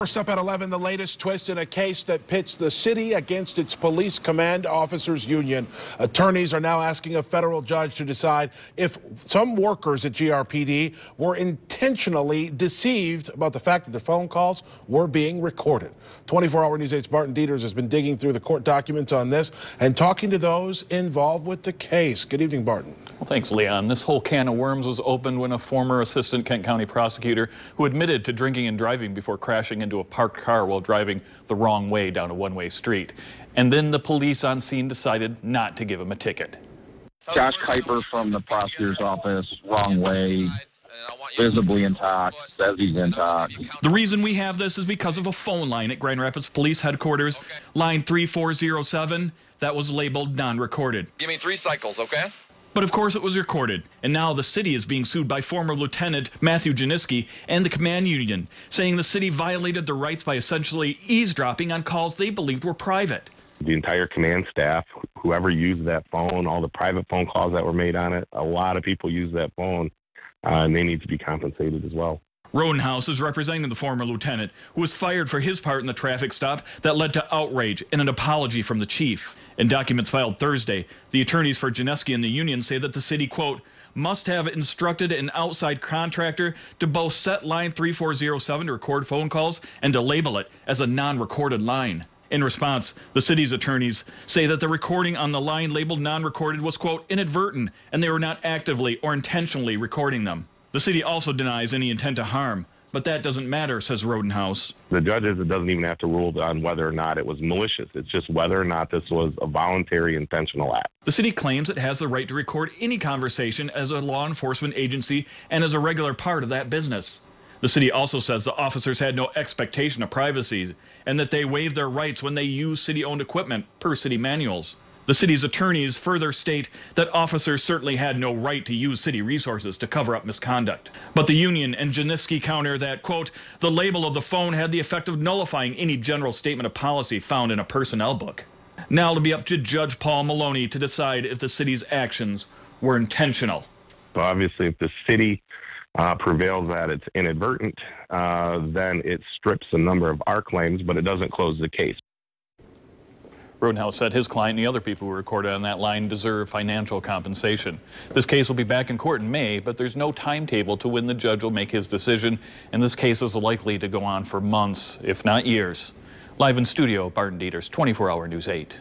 First up at 11, the latest twist in a case that pits the city against its police command officers union. Attorneys are now asking a federal judge to decide if some workers at GRPD were intentionally deceived about the fact that their phone calls were being recorded. 24-hour News 8's Barton Dieters has been digging through the court documents on this and talking to those involved with the case. Good evening, Barton. Well, thanks, Leon. This whole can of worms was opened when a former assistant Kent County prosecutor who admitted to drinking and driving before crashing into a parked car while driving the wrong way down a one-way street. And then the police on scene decided not to give him a ticket. Josh Kuiper from the prosecutor's office, wrong way, visibly intact, says he's intact. The reason we have this is because of a phone line at Grand Rapids Police Headquarters, line 3407, that was labeled non-recorded. Give me 3 cycles, okay? But of course it was recorded, and now the city is being sued by former Lieutenant Matthew Janiski and the command union, saying the city violated their rights by essentially eavesdropping on calls they believed were private. The entire command staff, whoever used that phone, all the private phone calls that were made on it, a lot of people use that phone, and they need to be compensated as well. Rodenhouse is representing the former lieutenant, who was fired for his part in the traffic stop that led to outrage and an apology from the chief. In documents filed Thursday, the attorneys for Janiski and the union say that the city, quote, must have instructed an outside contractor to both set line 3407 to record phone calls and to label it as a non-recorded line. In response, the city's attorneys say that the recording on the line labeled non-recorded was, quote, inadvertent, and they were not actively or intentionally recording them. The city also denies any intent to harm, but that doesn't matter, says Rodenhouse. The judges, it doesn't even have to rule on whether or not it was malicious. It's just whether or not this was a voluntary, intentional act. The city claims it has the right to record any conversation as a law enforcement agency and as a regular part of that business. The city also says the officers had no expectation of privacy and that they waived their rights when they used city-owned equipment per city manuals. The city's attorneys further state that officers certainly had no right to use city resources to cover up misconduct. But the union and Janiski counter that, quote, the label of the phone had the effect of nullifying any general statement of policy found in a personnel book. Now it'll be up to Judge Paul Maloney to decide if the city's actions were intentional. So obviously, if the city prevails that it's inadvertent, then it strips a number of our claims, but it doesn't close the case. Rodenhouse said his client and the other people who were recorded on that line deserve financial compensation. This case will be back in court in May, but there's no timetable to when the judge will make his decision, and this case is likely to go on for months, if not years. Live in studio, Barton Dieters, 24-hour News 8.